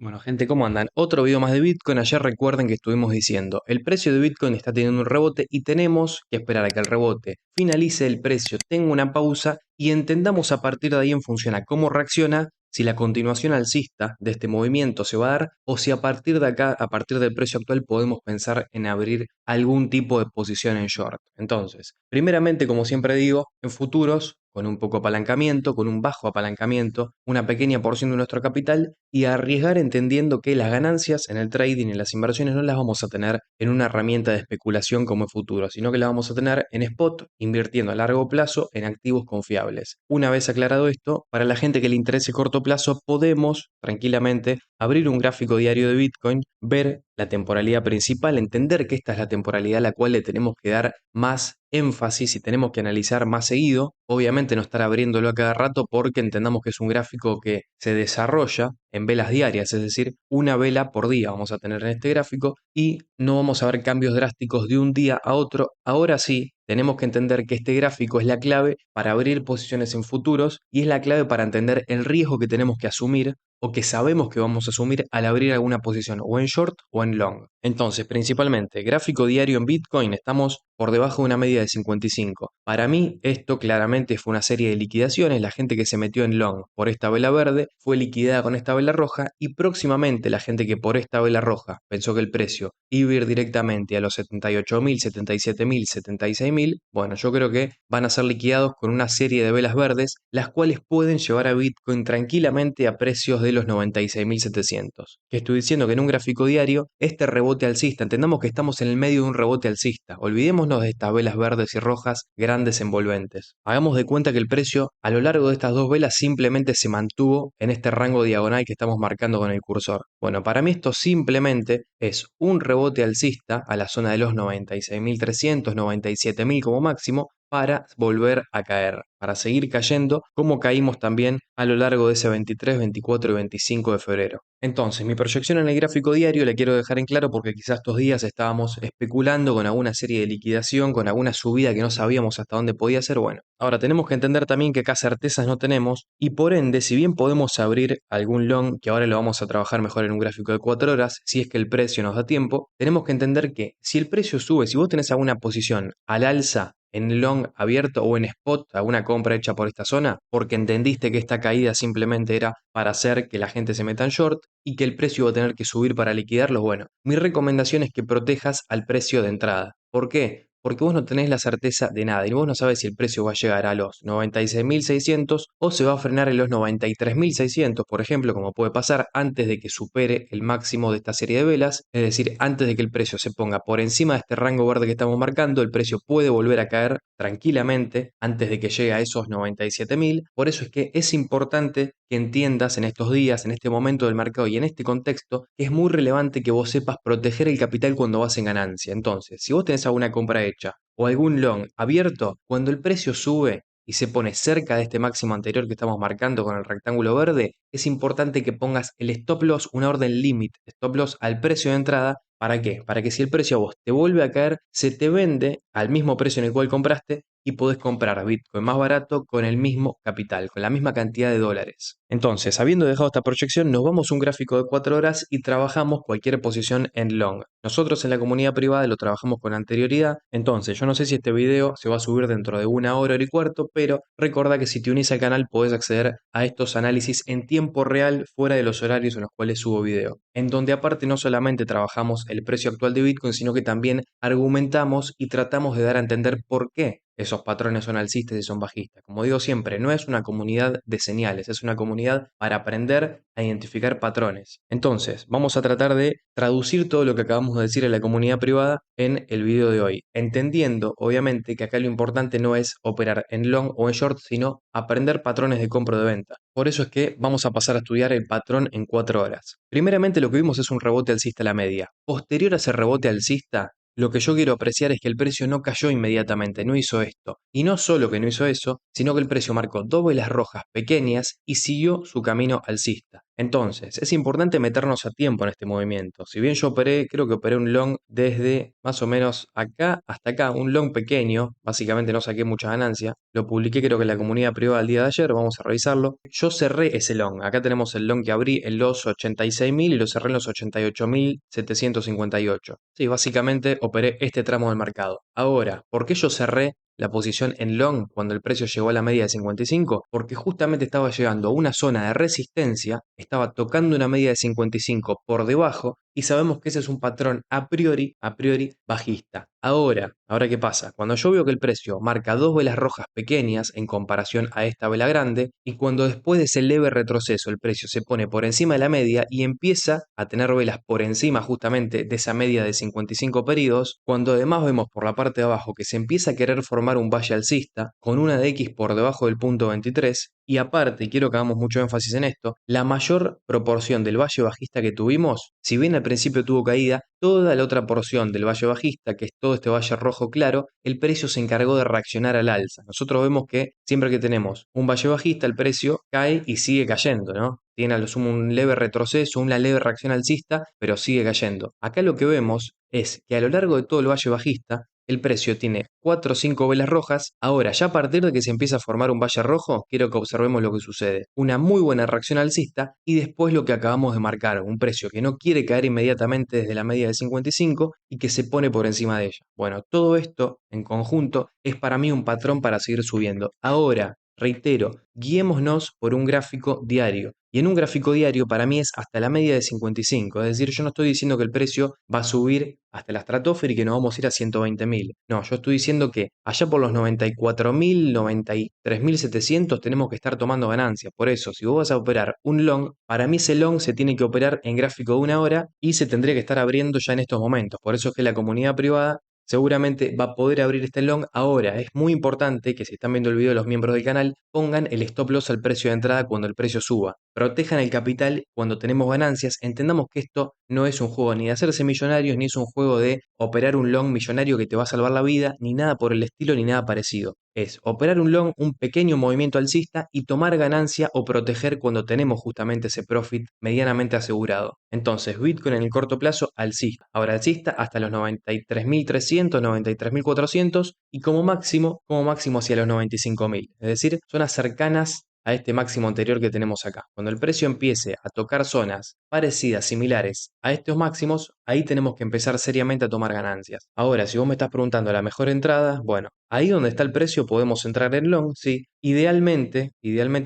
Bueno, gente, ¿cómo andan? Otro video más de Bitcoin. Ayer recuerden que estuvimos diciendo, el precio de Bitcoin está teniendo un rebote y tenemos que esperar a que el rebote finalice, el precio tenga una pausa y entendamos a partir de ahí en función a cómo reacciona, si la continuación alcista de este movimiento se va a dar o si a partir de acá, a partir del precio actual, podemos pensar en abrir algún tipo de posición en short. Entonces, primeramente, como siempre digo, en futuros, con un poco apalancamiento, con un bajo apalancamiento, una pequeña porción de nuestro capital y arriesgar entendiendo que las ganancias en el trading y las inversiones no las vamos a tener en una herramienta de especulación como es futuro, sino que las vamos a tener en spot, invirtiendo a largo plazo en activos confiables. Una vez aclarado esto, para la gente que le interese corto plazo, podemos tranquilamente abrir un gráfico diario de Bitcoin, ver la temporalidad principal, entender que esta es la temporalidad a la cual le tenemos que dar más énfasis y tenemos que analizar más seguido. Obviamente no estar abriéndolo a cada rato porque entendamos que es un gráfico que se desarrolla en velas diarias, es decir, una vela por día vamos a tener en este gráfico y no vamos a ver cambios drásticos de un día a otro. Ahora sí, tenemos que entender que este gráfico es la clave para abrir posiciones en futuros y es la clave para entender el riesgo que tenemos que asumir o que sabemos que vamos a asumir al abrir alguna posición o en short o en long. Entonces, principalmente, gráfico diario en Bitcoin, estamos por debajo de una media de 55. Para mí, esto claramente fue una serie de liquidaciones. La gente que se metió en long por esta vela verde fue liquidada con esta vela roja y próximamente la gente que por esta vela roja pensó que el precio iba a ir directamente a los 78.000, 77.000, 76.000, bueno, yo creo que van a ser liquidados con una serie de velas verdes, las cuales pueden llevar a Bitcoin tranquilamente a precios de los 96.700. Que estoy diciendo que en un gráfico diario, este rebote alcista, entendamos que estamos en el medio de un rebote alcista, olvidémonos de estas velas verdes y rojas grandes envolventes. Hagamos de cuenta que el precio a lo largo de estas dos velas simplemente se mantuvo en este rango diagonal que estamos marcando con el cursor. Bueno, para mí esto simplemente es un rebote alcista a la zona de los 96.300, 97.000 como máximo, para volver a caer, para seguir cayendo como caímos también a lo largo de ese 23, 24 y 25 de febrero. Entonces, mi proyección en el gráfico diario la quiero dejar en claro porque quizás estos días estábamos especulando con alguna serie de liquidación, con alguna subida que no sabíamos hasta dónde podía ser. Bueno, ahora tenemos que entender también que acá certezas no tenemos y por ende, si bien podemos abrir algún long, que ahora lo vamos a trabajar mejor en un gráfico de 4 horas, si es que el precio nos da tiempo, tenemos que entender que si el precio sube, si vos tenés alguna posición al alza, en long abierto o en spot, alguna compra hecha por esta zona, porque entendiste que esta caída simplemente era para hacer que la gente se meta en short y que el precio va a tener que subir para liquidarlo, bueno, mi recomendación es que protejas al precio de entrada. ¿Por qué? Porque vos no tenés la certeza de nada y vos no sabes si el precio va a llegar a los 96.600 o se va a frenar en los 93.600, por ejemplo, como puede pasar antes de que supere el máximo de esta serie de velas, es decir, antes de que el precio se ponga por encima de este rango verde que estamos marcando, el precio puede volver a caer tranquilamente antes de que llegue a esos 97.000. Por eso es que es importante que entiendas en estos días, en este momento del mercado y en este contexto, que es muy relevante que vos sepas proteger el capital cuando vas en ganancia. Entonces, si vos tenés alguna compra hecha o algún long abierto, cuando el precio sube y se pone cerca de este máximo anterior que estamos marcando con el rectángulo verde, es importante que pongas el stop loss, una orden límite, stop loss al precio de entrada. ¿Para qué? Para que si el precio a vos te vuelve a caer, se te vende al mismo precio en el cual compraste y podés comprar Bitcoin más barato con el mismo capital, con la misma cantidad de dólares. Entonces, habiendo dejado esta proyección, nos vamos a un gráfico de 4 horas y trabajamos cualquier posición en long. Nosotros en la comunidad privada lo trabajamos con anterioridad, entonces yo no sé si este video se va a subir dentro de una hora, hora y cuarto, pero recuerda que si te unís al canal podés acceder a estos análisis en tiempo real fuera de los horarios en los cuales subo video, en donde aparte no solamente trabajamos el precio actual de Bitcoin, sino que también argumentamos y tratamos de dar a entender por qué esos patrones son alcistas y son bajistas. Como digo siempre, no es una comunidad de señales, es una comunidad para aprender a identificar patrones. Entonces, vamos a tratar de traducir todo lo que acabamos de decir en la comunidad privada en el video de hoy, entendiendo obviamente que acá lo importante no es operar en long o en short, sino aprender patrones de compra o de venta. Por eso es que vamos a pasar a estudiar el patrón en 4 horas. Primeramente lo que vimos es un rebote alcista a la media. Posterior a ese rebote alcista, lo que yo quiero apreciar es que el precio no cayó inmediatamente, no hizo esto. Y no solo que no hizo eso, sino que el precio marcó dos velas rojas pequeñas y siguió su camino alcista. Entonces, es importante meternos a tiempo en este movimiento. Si bien yo operé, creo que operé un long desde más o menos acá hasta acá, un long pequeño, básicamente no saqué mucha ganancia, lo publiqué creo que en la comunidad privada el día de ayer, vamos a revisarlo. Yo cerré ese long, acá tenemos el long que abrí en los 86.000 y lo cerré en los 88.758. Sí, básicamente operé este tramo del mercado. Ahora, ¿por qué yo cerré la posición en long cuando el precio llegó a la media de 55? Porque justamente estaba llegando a una zona de resistencia, estaba tocando una media de 55 por debajo y sabemos que ese es un patrón a priori bajista. Ahora ¿qué pasa? Cuando yo veo que el precio marca dos velas rojas pequeñas en comparación a esta vela grande y cuando después de ese leve retroceso el precio se pone por encima de la media y empieza a tener velas por encima justamente de esa media de 55 periodos, cuando además vemos por la parte de abajo que se empieza a querer formar un valle alcista con una de X por debajo del punto 23 y aparte, y quiero que hagamos mucho énfasis en esto, la mayor proporción del valle bajista que tuvimos, si bien al principio tuvo caída, toda la otra porción del valle bajista, que es todo este valle rojo claro, el precio se encargó de reaccionar al alza. Nosotros vemos que siempre que tenemos un valle bajista, el precio cae y sigue cayendo, ¿no? Tiene a lo sumo un leve retroceso, una leve reacción alcista, pero sigue cayendo. Acá lo que vemos es que a lo largo de todo el valle bajista, el precio tiene 4 o 5 velas rojas. Ahora, ya a partir de que se empieza a formar un valle rojo, quiero que observemos lo que sucede. Una muy buena reacción alcista y después lo que acabamos de marcar, un precio que no quiere caer inmediatamente desde la media de 55 y que se pone por encima de ella. Bueno, todo esto en conjunto es para mí un patrón para seguir subiendo. Ahora, reitero, guiémonos por un gráfico diario. Y en un gráfico diario para mí es hasta la media de 55. Es decir, yo no estoy diciendo que el precio va a subir hasta la estratosfera y que nos vamos a ir a 120.000. No, yo estoy diciendo que allá por los 94.000, 93.700 tenemos que estar tomando ganancias. Por eso, si vos vas a operar un long, para mí ese long se tiene que operar en gráfico de una hora y se tendría que estar abriendo ya en estos momentos. Por eso es que la comunidad privada seguramente va a poder abrir este long. Ahora, es muy importante que si están viendo el video los miembros del canal, pongan el stop loss al precio de entrada cuando el precio suba. Protejan el capital cuando tenemos ganancias. Entendamos que esto no es un juego ni de hacerse millonarios, ni es un juego de operar un long millonario que te va a salvar la vida, ni nada por el estilo, ni nada parecido. Es operar un long, un pequeño movimiento alcista y tomar ganancia o proteger cuando tenemos justamente ese profit medianamente asegurado. Entonces, Bitcoin en el corto plazo alcista. Ahora alcista hasta los 93.300, 93.400 y como máximo hacia los 95.000. Es decir, zonas cercanas a este máximo anterior que tenemos acá. Cuando el precio empiece a tocar zonas parecidas, similares a estos máximos, ahí tenemos que empezar seriamente a tomar ganancias. Ahora, si vos me estás preguntando la mejor entrada, bueno, ahí donde está el precio podemos entrar en long, sí. Idealmente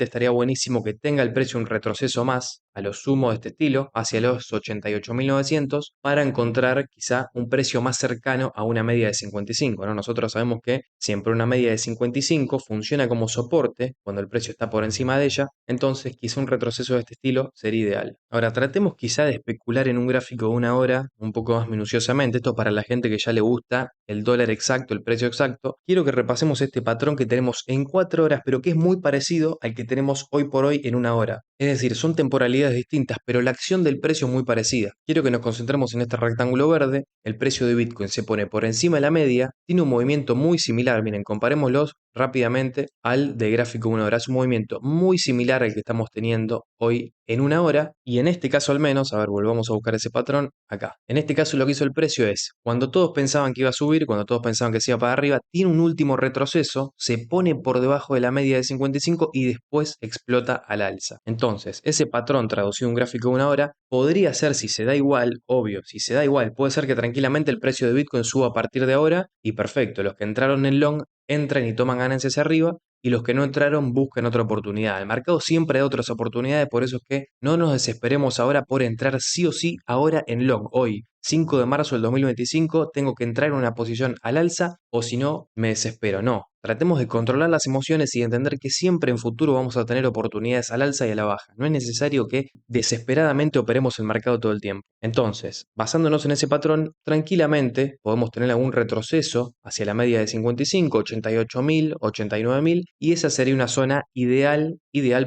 estaría buenísimo que tenga el precio un retroceso más, a lo sumo de este estilo, hacia los 88.900, para encontrar quizá un precio más cercano a una media de 55, ¿no? Nosotros sabemos que siempre una media de 55 funciona como soporte cuando el precio está por encima de ella, entonces quizá un retroceso de este estilo sería ideal. Ahora, tratemos quizá de especular en un gráfico de una hora un poco más minuciosamente, esto para la gente que ya le gusta el dólar exacto, el precio exacto. Quiero que repasemos este patrón que tenemos en 4 horas, pero que es muy parecido al que tenemos hoy por hoy en una hora. Es decir, son temporalidades distintas, pero la acción del precio es muy parecida. Quiero que nos concentremos en este rectángulo verde. El precio de Bitcoin se pone por encima de la media, tiene un movimiento muy similar, miren, comparémoslos rápidamente al de gráfico de una hora. Es un movimiento muy similar al que estamos teniendo hoy en una hora y en este caso al menos, a ver, volvamos a buscar ese patrón acá. En este caso lo que hizo el precio es, cuando todos pensaban que iba a subir, cuando todos pensaban que se iba para arriba, tiene un último retroceso, se pone por debajo de la media de 55 y después explota al alza. Entonces, ese patrón traducido en un gráfico de una hora podría ser, si se da igual, obvio, si se da igual, puede ser que tranquilamente el precio de Bitcoin suba a partir de ahora y perfecto, los que entraron en long entran y toman ganancias hacia arriba y los que no entraron buscan otra oportunidad. El mercado siempre da otras oportunidades, por eso es que no nos desesperemos ahora por entrar sí o sí ahora en long. Hoy, 5 de marzo del 2025, tengo que entrar en una posición al alza o si no, me desespero. No, tratemos de controlar las emociones y de entender que siempre en futuro vamos a tener oportunidades al alza y a la baja. No es necesario que desesperadamente operemos el mercado todo el tiempo. Entonces, basándonos en ese patrón, tranquilamente podemos tener algún retroceso hacia la media de 55, 88.000, 89.000 y esa sería una zona ideal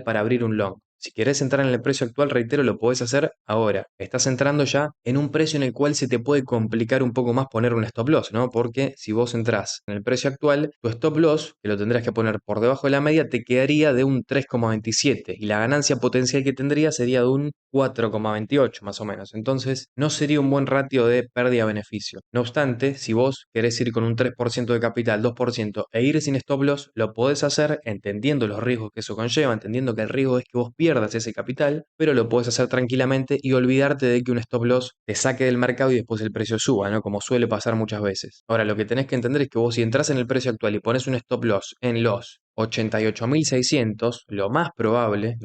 para abrir un long. Si querés entrar en el precio actual, reitero, lo podés hacer ahora. Estás entrando ya en un precio en el cual se te puede complicar un poco más poner un stop loss, ¿no? Porque si vos entrás en el precio actual, tu stop loss, que lo tendrás que poner por debajo de la media, te quedaría de un 3,27 y la ganancia potencial que tendría sería de un 4,28 más o menos. Entonces, no sería un buen ratio de pérdida-beneficio. No obstante, si vos querés ir con un 3% de capital, 2% e ir sin stop loss, lo podés hacer entendiendo los riesgos que eso conlleva, entendiendo que el riesgo es que vos pierdas ese capital, pero lo podés hacer tranquilamente y olvidarte de que un stop loss te saque del mercado y después el precio suba, ¿no? Como suele pasar muchas veces. Ahora, lo que tenés que entender es que vos si entras en el precio actual y pones un stop loss en los 88.600, lo más probable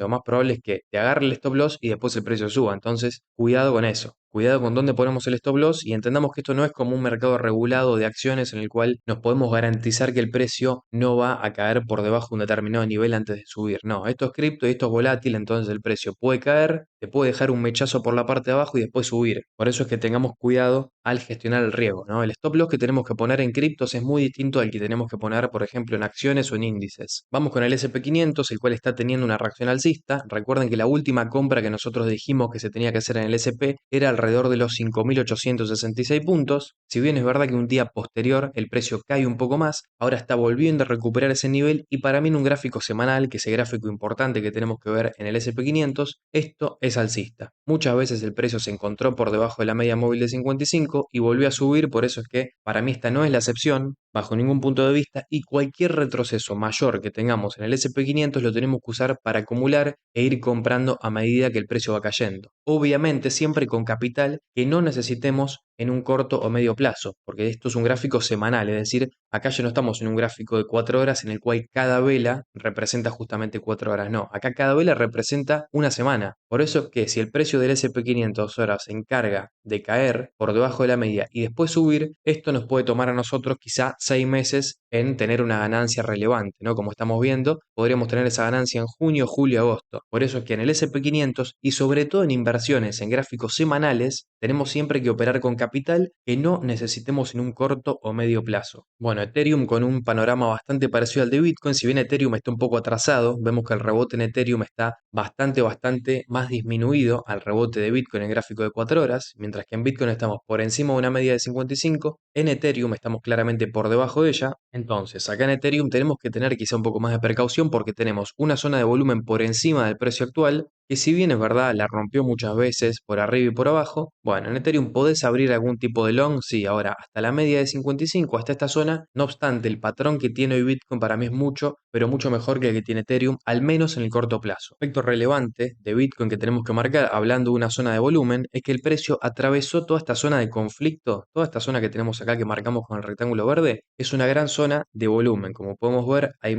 es que te agarre el stop loss y después el precio suba. Entonces, cuidado con eso. Cuidado con dónde ponemos el stop loss y entendamos que esto no es como un mercado regulado de acciones en el cual nos podemos garantizar que el precio no va a caer por debajo de un determinado nivel antes de subir. No, esto es cripto y esto es volátil, entonces el precio puede caer, te puede dejar un mechazo por la parte de abajo y después subir. Por eso es que tengamos cuidado al gestionar el riesgo, ¿no? El stop loss que tenemos que poner en criptos es muy distinto al que tenemos que poner, por ejemplo, en acciones o en índices. Vamos con el S&P 500, el cual está teniendo una reacción alcista. Recuerden que la última compra que nosotros dijimos que se tenía que hacer en el S&P era alrededor de los 5.866 puntos. Si bien es verdad que un día posterior el precio cae un poco más, ahora está volviendo a recuperar ese nivel y para mí en un gráfico semanal, que es el gráfico importante que tenemos que ver en el S&P 500, esto es alcista. Muchas veces el precio se encontró por debajo de la media móvil de 55 y volvió a subir, por eso es que para mí esta no es la excepción, bajo ningún punto de vista, y cualquier retroceso mayor que tengamos en el S&P 500 lo tenemos que usar para acumular e ir comprando a medida que el precio va cayendo. Obviamente siempre con capital que no necesitemos en un corto o medio plazo, porque esto es un gráfico semanal, es decir, acá ya no estamos en un gráfico de 4 horas en el cual cada vela representa justamente 4 horas, no, acá cada vela representa una semana. Por eso que si el precio del S&P 500 ahora se encarga de caer por debajo de la media y después subir, esto nos puede tomar a nosotros quizá 6 meses en tener una ganancia relevante, ¿no? Como estamos viendo, podríamos tener esa ganancia en junio, julio, agosto. Por eso es que en el S&P 500 y sobre todo en inversiones en gráficos semanales, tenemos siempre que operar con capital que no necesitemos en un corto o medio plazo. Bueno, Ethereum con un panorama bastante parecido al de Bitcoin, si bien Ethereum está un poco atrasado, vemos que el rebote en Ethereum está bastante más disminuido al rebote de Bitcoin en gráfico de 4 horas, mientras que en Bitcoin estamos por encima de una media de 55, en Ethereum estamos claramente por debajo de ella. Entonces, acá en Ethereum tenemos que tener quizá un poco más de precaución porque tenemos una zona de volumen por encima del precio actual, que si bien es verdad, la rompió muchas veces por arriba y por abajo. Bueno, en Ethereum podés abrir algún tipo de long, sí, ahora hasta la media de 55, hasta esta zona. No obstante, el patrón que tiene hoy Bitcoin para mí es mucho, pero mucho mejor que el que tiene Ethereum, al menos en el corto plazo. Aspecto relevante de Bitcoin que tenemos que marcar, hablando de una zona de volumen, es que el precio atravesó toda esta zona de conflicto, toda esta zona que tenemos acá que marcamos con el rectángulo verde, es una gran zona de volumen. Como podemos ver, hay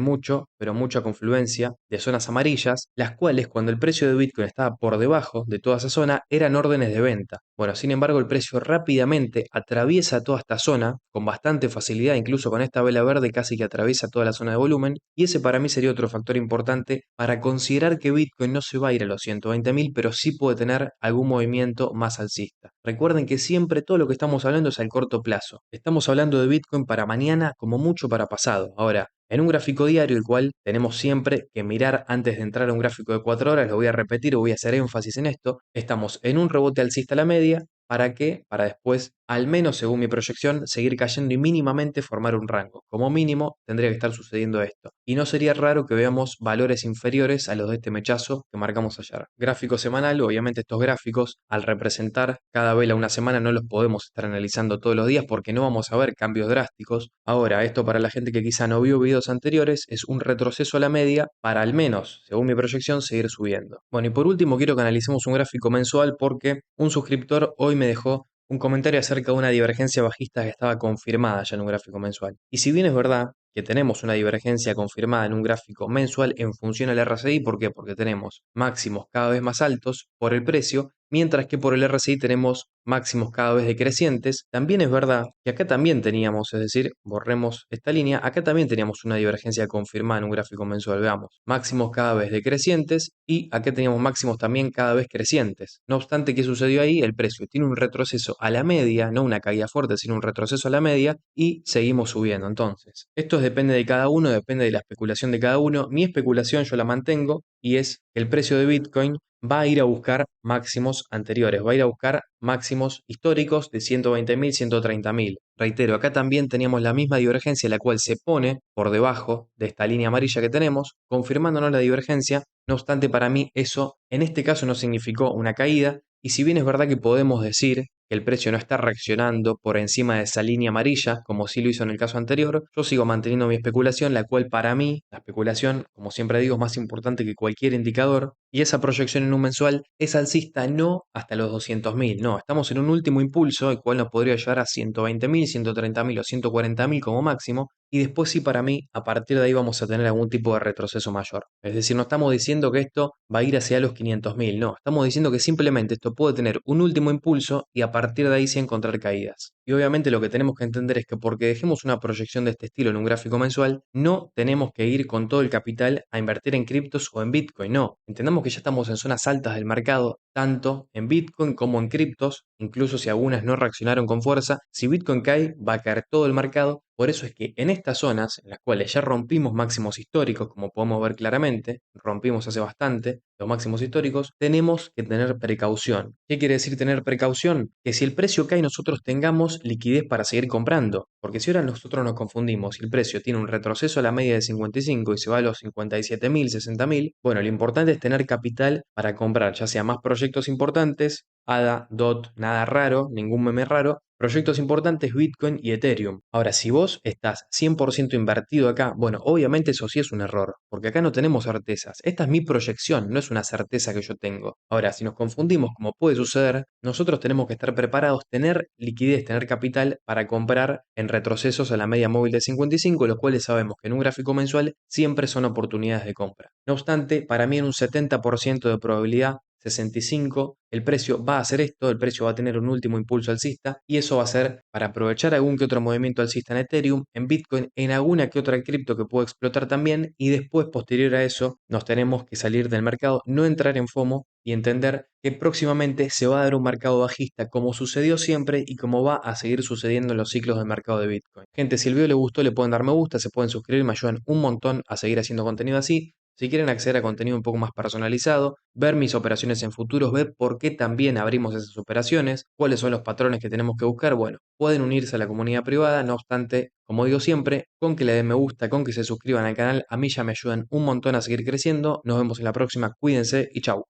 pero mucha confluencia de zonas amarillas, las cuales cuando el precio de Bitcoin estaba por debajo de toda esa zona eran órdenes de venta. Bueno, sin embargo, el precio rápidamente atraviesa toda esta zona con bastante facilidad, incluso con esta vela verde casi que atraviesa toda la zona de volumen, y ese para mí sería otro factor importante para considerar que Bitcoin no se va a ir a los 120.000, pero sí puede tener algún movimiento más alcista. Recuerden que siempre todo lo que estamos hablando es al corto plazo. Estamos hablando de Bitcoin para mañana, como mucho para pasado. Ahora, en un gráfico diario, el cual tenemos siempre que mirar antes de entrar a un gráfico de 4 horas, lo voy a repetir, voy a hacer énfasis en esto, estamos en un rebote alcista a la media. ¿Para qué? Para después, al menos según mi proyección, seguir cayendo y mínimamente formar un rango. Como mínimo, tendría que estar sucediendo esto. Y no sería raro que veamos valores inferiores a los de este mechazo que marcamos ayer. Gráfico semanal, obviamente estos gráficos, al representar cada vela una semana, no los podemos estar analizando todos los días porque no vamos a ver cambios drásticos. Ahora, esto para la gente que quizá no vio videos anteriores, es un retroceso a la media para al menos, según mi proyección, seguir subiendo. Bueno, y por último quiero que analicemos un gráfico mensual porque un suscriptor hoy me dejó un comentario acerca de una divergencia bajista que estaba confirmada ya en un gráfico mensual. Y si bien es verdad que tenemos una divergencia confirmada en un gráfico mensual en función al RSI, ¿por qué? Porque tenemos máximos cada vez más altos por el precio, mientras que por el RSI tenemos máximos cada vez decrecientes. También es verdad que acá también teníamos, es decir, borremos esta línea, acá también teníamos una divergencia confirmada en un gráfico mensual, veamos, máximos cada vez decrecientes y acá teníamos máximos también cada vez crecientes. No obstante, ¿qué sucedió ahí? El precio tiene un retroceso a la media, no una caída fuerte, sino un retroceso a la media y seguimos subiendo. Entonces, esto depende de cada uno, depende de la especulación de cada uno. Mi especulación yo la mantengo y es que el precio de Bitcoin va a ir a buscar máximos anteriores, va a ir a buscar máximos históricos de 120.000, 130.000. Reitero, acá también teníamos la misma divergencia, la cual se pone por debajo de esta línea amarilla que tenemos, confirmándonos la divergencia. No obstante, para mí eso en este caso no significó una caída, y si bien es verdad que podemos decir que el precio no está reaccionando por encima de esa línea amarilla, como sí lo hizo en el caso anterior, yo sigo manteniendo mi especulación, la cual para mí, la especulación, como siempre digo, es más importante que cualquier indicador, y esa proyección en un mensual es alcista no hasta los 200.000, no, estamos en un último impulso, el cual nos podría llevar a 120.000, 130.000 o 140.000 como máximo, y después sí para mí, a partir de ahí vamos a tener algún tipo de retroceso mayor. Es decir, no estamos diciendo que esto va a ir hacia los 500.000, no, estamos diciendo que simplemente esto puede tener un último impulso y a partir de ahí sí encontrar caídas. Y obviamente lo que tenemos que entender es que porque dejemos una proyección de este estilo en un gráfico mensual, no tenemos que ir con todo el capital a invertir en criptos o en Bitcoin, no. Entendamos que ya estamos en zonas altas del mercado, tanto en Bitcoin como en criptos, incluso si algunas no reaccionaron con fuerza, si Bitcoin cae, va a caer todo el mercado. Por eso es que en estas zonas, en las cuales ya rompimos máximos históricos, como podemos ver claramente, rompimos hace bastante los máximos históricos, tenemos que tener precaución. ¿Qué quiere decir tener precaución? Que si el precio cae, nosotros tengamos liquidez para seguir comprando. Porque si ahora nosotros nos confundimos y el precio tiene un retroceso a la media de 55 y se va a los 57.000, 60.000, bueno, lo importante es tener capital para comprar, ya sea más proyectos importantes, ADA, DOT, nada raro, ningún meme raro, proyectos importantes, Bitcoin y Ethereum. Ahora, si vos estás 100% invertido acá, bueno, obviamente eso sí es un error, porque acá no tenemos certezas. Esta es mi proyección, no es una certeza que yo tengo. Ahora, si nos confundimos, como puede suceder, nosotros tenemos que estar preparados, tener liquidez, tener capital para comprar en retrocesos a la media móvil de 55, los cuales sabemos que en un gráfico mensual siempre son oportunidades de compra. No obstante, para mí en un 70% de probabilidad 65, el precio va a hacer esto, el precio va a tener un último impulso alcista y eso va a ser para aprovechar algún que otro movimiento alcista en Ethereum, en Bitcoin, en alguna que otra cripto que pueda explotar también y después, posterior a eso, nos tenemos que salir del mercado, no entrar en FOMO y entender que próximamente se va a dar un mercado bajista como sucedió siempre y como va a seguir sucediendo en los ciclos del mercado de Bitcoin. Gente, si el video les gustó, le pueden dar me gusta, se pueden suscribir, me ayudan un montón a seguir haciendo contenido así. Si quieren acceder a contenido un poco más personalizado, ver mis operaciones en futuros, ver por qué también abrimos esas operaciones, cuáles son los patrones que tenemos que buscar, bueno, pueden unirse a la comunidad privada, no obstante, como digo siempre, con que le den me gusta, con que se suscriban al canal, a mí ya me ayudan un montón a seguir creciendo. Nos vemos en la próxima, cuídense y chau.